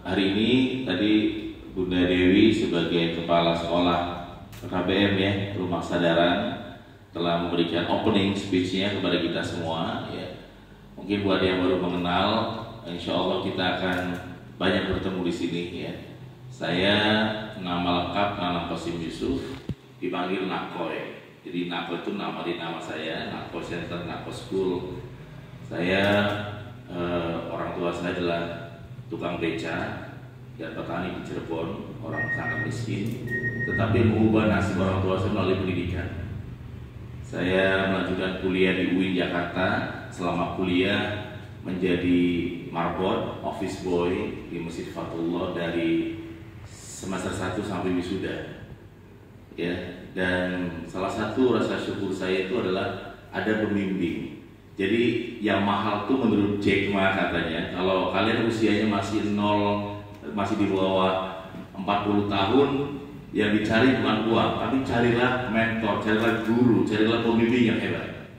Hari ini tadi Bunda Dewi sebagai Kepala Sekolah KBM ya, Rumah Sadaran, telah memberikan opening speech-nya kepada kita semua ya. Mungkin buat yang baru mengenal, insya Allah kita akan banyak bertemu di sini ya. Saya nama lengkap Nanang Qasim Yusuf, dipanggil Nakoy. Jadi Nakoy itu nama saya, Nakoy Center, Nakoy School. Saya orang tua saya adalah tukang beca dan petani di Cirebon, orang sangat miskin, tetapi mengubah nasib orang tua saya melalui pendidikan. Saya melanjutkan kuliah di UIN Jakarta. Selama kuliah menjadi marbot, office boy di Masjid Fatullah dari semester 1 sampai wisuda. Ya, dan salah satu rasa syukur saya itu adalah ada pembimbing. Jadi yang mahal tuh menurut Jack Ma katanya, kalau kalian usianya masih masih di bawah 40 tahun, yang dicari bukan uang, tapi carilah mentor, carilah guru, carilah pembimbing yang hebat.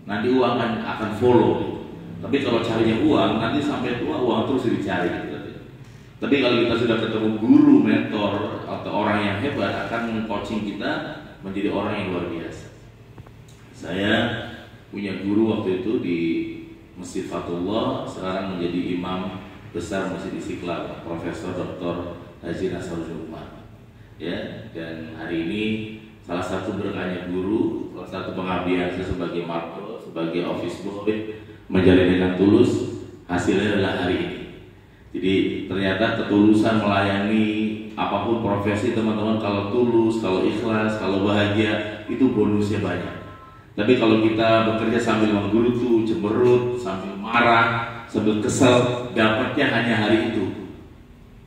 Nanti uang akan follow. Tapi kalau carinya uang, nanti sampai tua uang terus dicari. Tapi kalau kita sudah ketemu guru, mentor, atau orang yang hebat, akan meng-coaching kita menjadi orang yang luar biasa. Saya punya guru waktu itu di Masjid Fatullah, sekarang menjadi imam besar Masjid Istiqlal, Profesor Dr. Haji Nasrul Umar. Ya, dan hari ini salah satu berkahnya guru, salah satu pengabdian saya sebagai marco, sebagai office boy, menjalani dengan tulus, hasilnya adalah hari ini. Jadi ternyata ketulusan melayani apapun profesi teman-teman, kalau tulus, kalau ikhlas, kalau bahagia, itu bonusnya banyak. Tapi kalau kita bekerja sambil menggerutu, cemberut, sambil marah, sambil kesel, dapatnya hanya hari itu.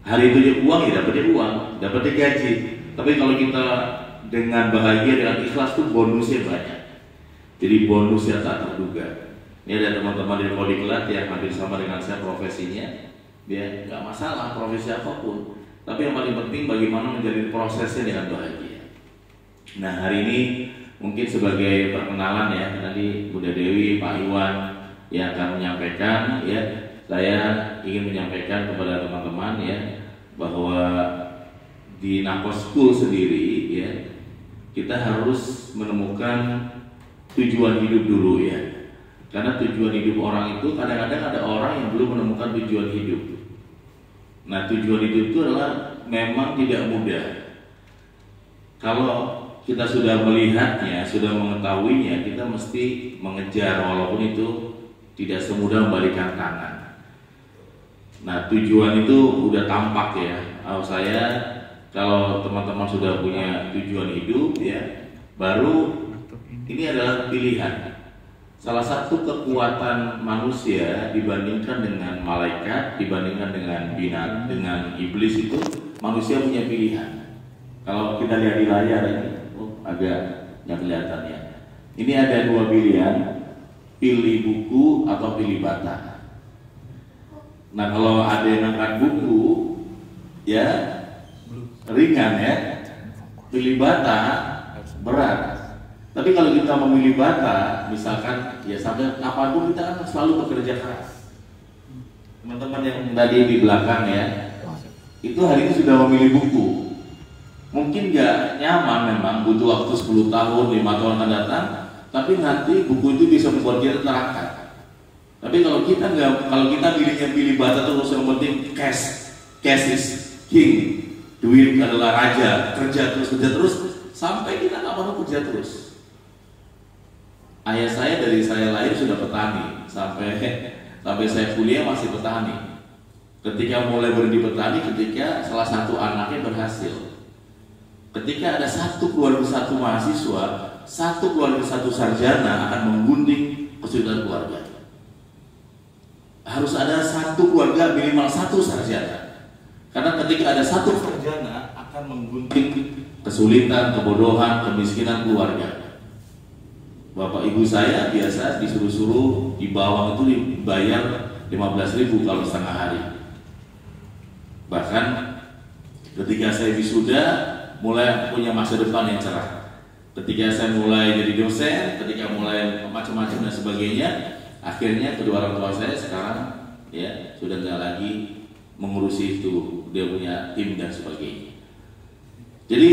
Hari itu dia uang, ya dapatnya uang, dapatnya gaji. Tapi kalau kita dengan bahagia, dengan ikhlas tuh bonusnya banyak. Jadi bonusnya tak terduga. Ini ada teman-teman di Kodiklat yang hampir sama dengan saya profesinya. Dia nggak masalah profesi apapun. Tapi yang paling penting bagaimana menjalani prosesnya dengan bahagia. Nah hari ini mungkin sebagai perkenalan ya, nanti Bunda Dewi, Pak Iwan yang akan menyampaikan ya. Saya ingin menyampaikan kepada teman-teman ya bahwa di Nakoy School sendiri ya, kita harus menemukan tujuan hidup dulu ya. Karena tujuan hidup orang itu kadang-kadang ada orang yang belum menemukan tujuan hidup. Nah, tujuan hidup itu adalah memang tidak mudah. Kalau kita sudah melihatnya, sudah mengetahuinya, kita mesti mengejar walaupun itu tidak semudah membalikan tangan. Nah, tujuan itu udah tampak ya. Saya kalau teman-teman sudah punya tujuan hidup ya, baru ini adalah pilihan. Salah satu kekuatan manusia dibandingkan dengan malaikat, dibandingkan dengan binatang, dengan iblis itu, manusia punya pilihan. Kalau kita lihat di layar ini, agak nggak kelihatan ya. Ini ada dua pilihan, pilih buku atau pilih bata. Nah kalau ada yang angkat buku, ya ringan ya, pilih bata berat. Tapi kalau kita memilih bata, misalkan ya sampai kapanpun kita kan selalu bekerja keras. Teman-teman yang tadi di belakang ya, itu hari ini sudah memilih buku. Mungkin gak nyaman memang, butuh waktu 10 tahun, 5 tahun akan datang, tapi nanti buku itu bisa membuat kita terangkat. Tapi kalau kita pilih bata terus, yang penting cash is king, duit adalah raja, kerja terus sampai kita nggak mau kerja terus. Ayah saya dari saya lahir sudah petani, sampai saya kuliah masih petani. Ketika mulai berhenti petani, ketika salah satu anaknya berhasil. Ketika ada satu keluarga satu mahasiswa, satu keluarga satu sarjana akan menggunting kesulitan keluarga. Harus ada satu keluarga minimal satu sarjana. Karena ketika ada satu sarjana akan menggunting kesulitan, kebodohan, kemiskinan keluarga. Bapak ibu saya biasa disuruh-suruh di bawah itu dibayar 15.000 kalau setengah hari. Bahkan ketika saya wisuda mulai punya masa depan yang cerah. Ketika saya mulai jadi dosen, ketika mulai macam-macam dan sebagainya, akhirnya kedua orang tua saya sekarang ya sudah tidak lagi mengurusi itu, dia punya tim dan sebagainya. Jadi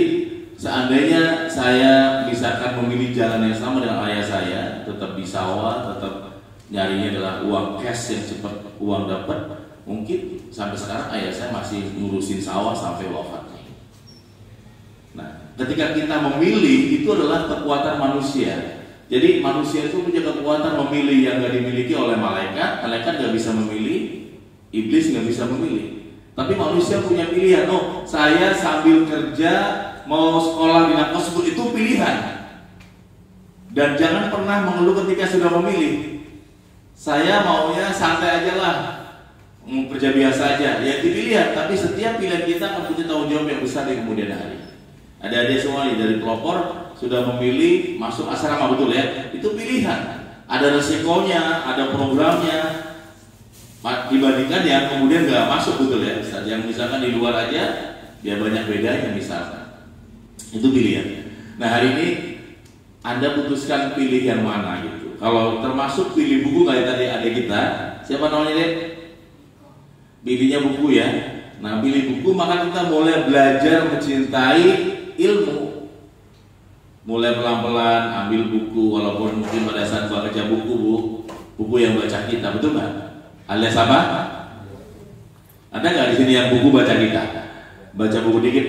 seandainya saya misalkan memilih jalan yang sama dengan ayah saya, tetap di sawah, tetap nyarinya adalah uang cash yang cepat, uang dapat, mungkin sampai sekarang ayah saya masih ngurusin sawah sampai wafatnya. Nah, ketika kita memilih, itu adalah kekuatan manusia. Jadi manusia itu punya kekuatan memilih yang gak dimiliki oleh malaikat. Malaikat gak bisa memilih, iblis gak bisa memilih. Tapi manusia punya pilihan. Oh, saya sambil kerja mau sekolah di Nakosbur, itu pilihan. Dan jangan pernah mengeluh ketika sudah memilih. Saya maunya santai aja lah, kerja biasa aja. Ya itu pilihan. Tapi setiap pilihan kita akan punya tanggung jawab yang besar di kemudian hari. Adik-adik semua dari pelopor sudah memilih masuk asrama, betul ya? Itu pilihan. Ada resikonya, ada programnya. Dibandingkan yang kemudian nggak masuk, betul ya? Yang misalkan di luar aja dia banyak bedanya misalkan. Itu pilihan. Nah hari ini Anda putuskan pilih yang mana gitu. Kalau termasuk pilih buku kayak tadi adik kita, siapa namanya deh? Pilihnya buku ya. Nah pilih buku maka kita mulai belajar mencintai ilmu. Mulai pelan-pelan ambil buku, walaupun mungkin pada saat baca buku yang baca kita, betul nggak? Alias apa? Ada nggak di sini yang buku baca kita? Baca buku dikit.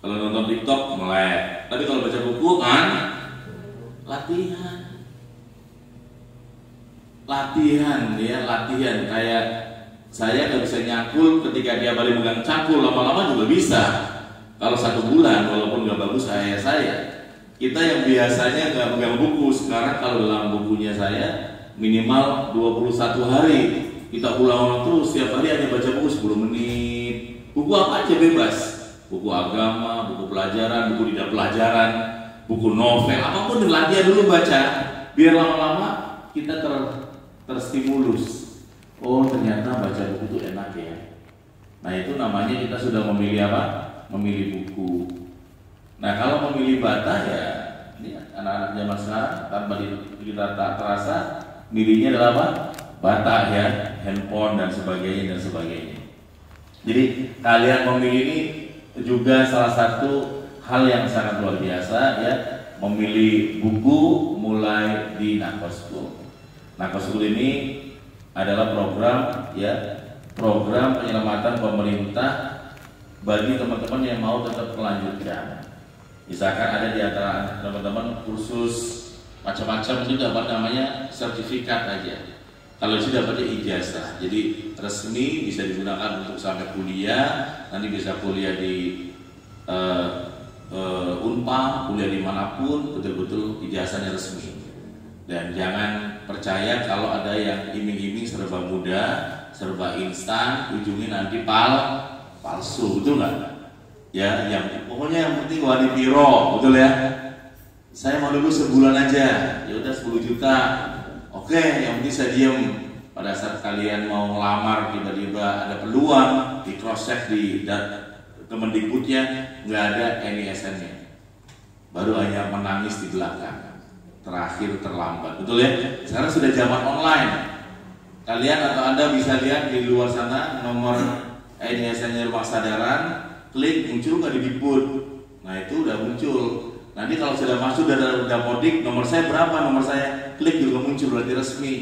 Kalau nonton TikTok melek. Tapi kalau baca buku kan latihan ya, latihan. Kayak saya nggak bisa nyangkul ketika dia balik megang cangkul, lama-lama juga bisa. Kalau 1 bulan walaupun nggak bagus kayak saya. Kita yang biasanya nggak megang buku, sekarang kalau dalam bukunya saya minimal 21 hari kita ulang terus, setiap hari hanya baca buku 10 menit. Buku apa aja bebas, buku agama, buku pelajaran, buku tidak pelajaran, buku novel, apapun latihan dulu baca, biar lama-lama kita terstimulus. Oh ternyata baca buku itu enak ya. Nah itu namanya kita sudah memilih apa? Memilih buku. Nah kalau memilih bata ya, ini anak-anak zaman sekarang tanpa kita tak terasa milihnya adalah apa? Bata ya, handphone dan sebagainya dan sebagainya. Jadi kalian memilih ini juga salah satu hal yang sangat luar biasa ya, memilih buku mulai di Nakosbur. Nakosbur ini adalah program ya, program penyelamatan pemerintah bagi teman-teman yang mau tetap melanjutkan. Misalkan ada di antara teman-teman kursus macam-macam juga apa namanya sertifikat aja. Kalau sudah dapat ijazah, jadi resmi bisa digunakan untuk sampai kuliah. Nanti bisa kuliah di Unpad, kuliah dimanapun, betul-betul ijazahnya resmi. Dan jangan percaya kalau ada yang iming-iming serba mudah, serba instan, ujungnya nanti palsu, betul nggak? Ya, yang pokoknya yang penting wani piro, betul ya? Saya mau dulu sebulan aja, ya udah 10 juta. Oke, yang penting saya diem. Pada saat kalian mau ngelamar tiba-tiba ada peluang di cross check di Kemendikbudnya nggak ada NISN-nya, baru hanya menangis di belakang. Terakhir terlambat, betul ya? Sekarang sudah zaman online. Kalian atau Anda bisa lihat di luar sana nomor NISN-nya Rumah Sadaran, klik muncul nggak di Dikbud. Nah itu udah muncul. Nanti kalau sudah masuk dari Dapodik, nomor saya berapa? Nomor saya klik juga muncul, berarti resmi.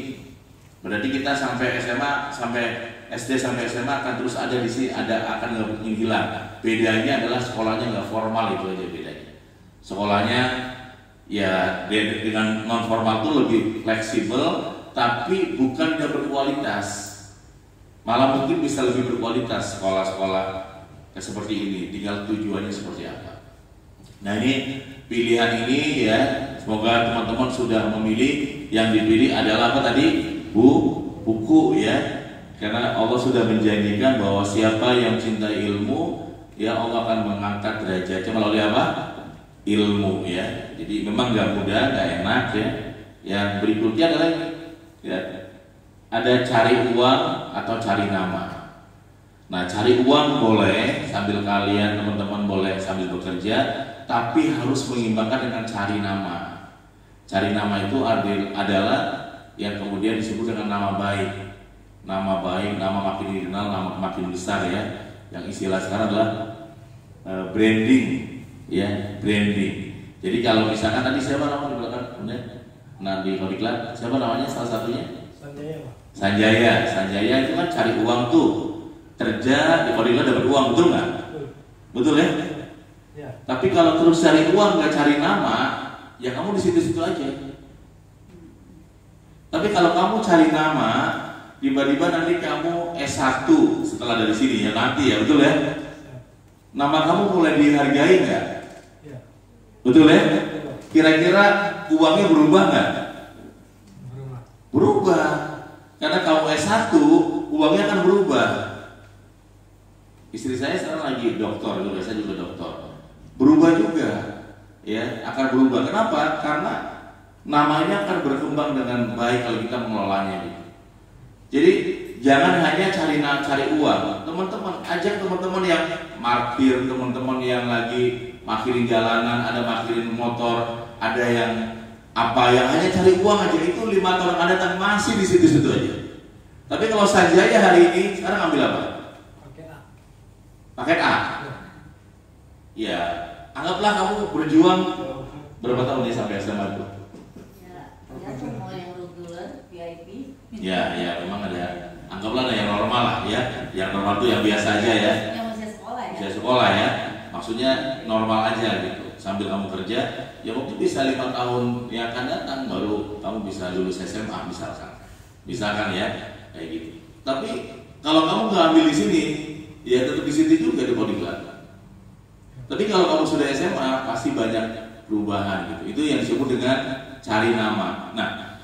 Berarti kita sampai SMA, sampai SD sampai SMA akan terus ada di sini, akan nggak mungkin hilang. Bedanya adalah sekolahnya nggak formal, itu aja bedanya. Sekolahnya ya dengan non formal itu lebih fleksibel, tapi bukan dia berkualitas. Malah mungkin bisa lebih berkualitas sekolah-sekolah seperti ini. Tinggal tujuannya seperti apa. Nah ini pilihan ini ya, semoga teman-teman sudah memilih. Yang dipilih adalah apa tadi? Buku ya. Karena Allah sudah menjanjikan bahwa siapa yang cintai ilmu, ya Allah akan mengangkat derajatnya melalui apa? Ilmu ya. Jadi memang gak mudah, gak enak ya. Yang berikutnya adalah ya, ada cari uang atau cari nama. Nah cari uang boleh sambil kalian teman-teman boleh sambil bekerja, tapi harus mengimbangkan dengan cari nama. Cari nama itu adalah yang kemudian disebut dengan nama baik. nama baik, nama makin dikenal, nama makin besar ya. Yang istilah sekarang adalah branding, ya branding. Jadi kalau misalkan tadi siapa nama di belakang, nah di Kodiklat siapa namanya salah satunya? Sanjaya. Sanjaya itu kan cari uang tuh, kerja di Kodiklat dapat uang, betul nggak? Betul ya? Ya. Tapi kalau terus cari uang nggak cari nama, ya kamu di situ-situ aja. Tapi kalau kamu cari nama, tiba-tiba nanti kamu S1 setelah dari sini ya nanti ya, betul ya? Nama kamu mulai dihargai nggak? Ya. Betul ya? Kira-kira uangnya berubah nggak? Berubah. Karena kamu S1, uangnya akan berubah. Istri saya sekarang lagi doktor, juga saya juga doktor. Berubah juga, ya akan berubah. Kenapa? Karena namanya akan berkembang dengan baik kalau kita mengelolanya gitu. Jadi jangan hanya cari uang, teman-teman. Ajak teman-teman yang markir, teman-teman yang lagi markirin jalanan, ada markirin motor, ada yang apa yang hanya cari uang aja, itu 5 tahun yang datang masih di situ-situ aja. Tapi kalau Sanjaya hari ini sekarang ambil apa? Paket A. Ya, anggaplah kamu berjuang berapa tahun ya sampai SMA itu? Ya semua yang regular, VIP. Ya, memang ada. Anggaplah ada yang normal lah ya. Yang normal itu yang biasa aja ya. Yang masih sekolah ya. Masih sekolah ya. Maksudnya normal aja gitu. Sambil kamu kerja, ya mungkin bisa 5 tahun yang akan datang baru kamu bisa lulus SMA misalkan ya, kayak gitu. Tapi kalau kamu nggak ambil di sini, ya tetap di situ juga di Kodiklat. Tapi kalau kamu sudah SMA pasti banyak perubahan gitu. Itu yang disebut dengan cari nama. Nah,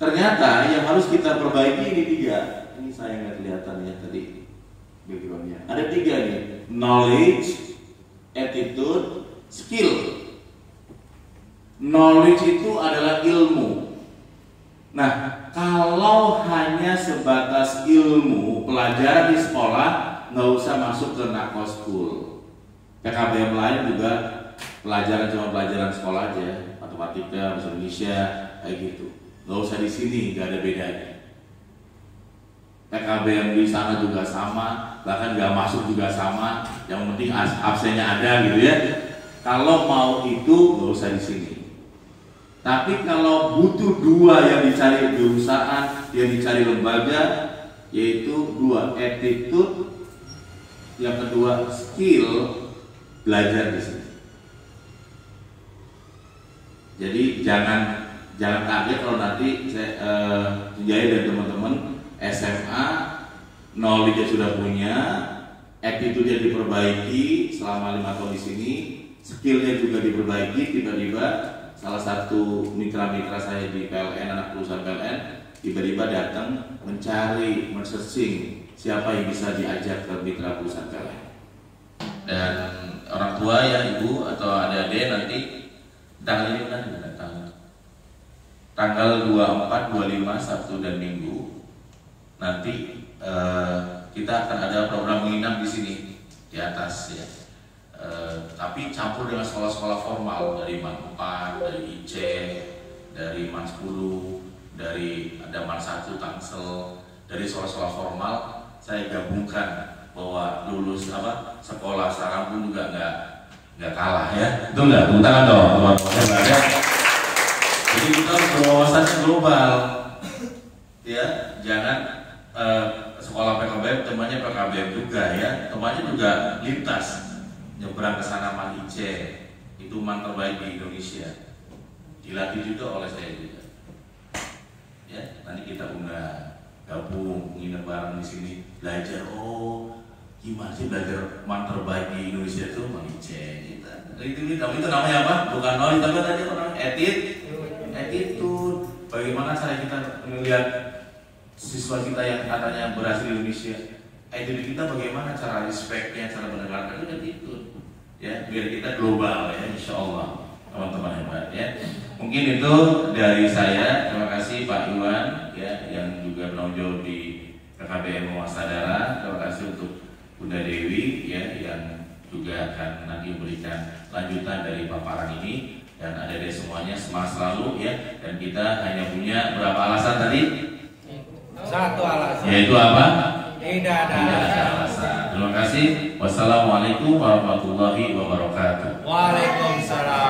ternyata yang harus kita perbaiki ini 3. Ini saya nggak kelihatan ya tadi backgroundnya. Ada 3 nih: knowledge, attitude, skill. Knowledge itu adalah ilmu. Nah, kalau hanya sebatas ilmu, pelajaran di sekolah, nggak usah masuk ke Nako School. PKBM lain juga pelajaran cuma pelajaran sekolah aja, matematika, bahasa Indonesia, kayak gitu. Nggak usah di sini, nggak ada bedanya. PKBM di sana juga sama, bahkan nggak masuk juga sama. Yang penting absennya ada gitu ya. Kalau mau itu nggak usah di sini. Tapi kalau butuh 2 yang dicari perusahaan, yang dicari lembaga, yaitu 2, attitude, yang kedua skill, belajar di sini. Jadi jangan kaget kalau nanti saya dan teman-teman SMA knowledge sudah punya, attitude-nya diperbaiki selama 5 tahun di sini, skillnya juga diperbaiki. Tiba-tiba salah satu mitra-mitra saya di PLN, anak perusahaan PLN, tiba-tiba datang mencari, men-searching siapa yang bisa diajak ke mitra perusahaan PLN. Dan orang tua ya, ibu atau adik-adik nanti tanggal ini kan tanggal 24, 25 Sabtu dan Minggu nanti kita akan ada program menginap di sini di atas ya. Tapi campur dengan sekolah-sekolah formal dari MAN 4, dari IC, dari MAN 10, dari ada MAN 1 Tangsel, dari sekolah-sekolah formal saya gabungkan bahwa lulus sekolah sekarang pun juga nggak kalah ya. Betul nggak? Tepuk tangan dong teman-teman. Jadi kita harus berwawasan global ya, jangan sekolah PKBM temannya PKBM juga ya, temannya juga lintas nyebrang ke sana MAN IC, itu MAN terbaik di Indonesia, dilatih juga oleh saya juga ya. Nanti kita undang gabung nginep bareng di sini, belajar gimana sih belajar MAN terbaik di Indonesia itu MAN IC kita. Itu namanya apa? Bukan knowledge, tapi tadi apa namanya? Attitude. Bagaimana cara kita melihat siswa kita yang katanya berhasil di Indonesia? Attitude kita bagaimana, cara respectnya, cara mendengarkan, itu attitude ya, biar kita global ya, insya Allah teman-teman hebat ya. Mungkin itu dari saya. Terima kasih Pak Iwan ya, yang juga menonjol di PKBM Muasadara. Terima kasih untuk Bunda Dewi ya, yang juga akan nanti memberikan lanjutan dari paparan ini. Dan adik-adik semuanya semangat selalu ya. Dan kita hanya punya berapa alasan tadi? Satu alasan. Yaitu apa? Tidak ada Tidak ada alasan. alasan. Terima kasih. Wassalamualaikum warahmatullahi wabarakatuh. Waalaikumsalam.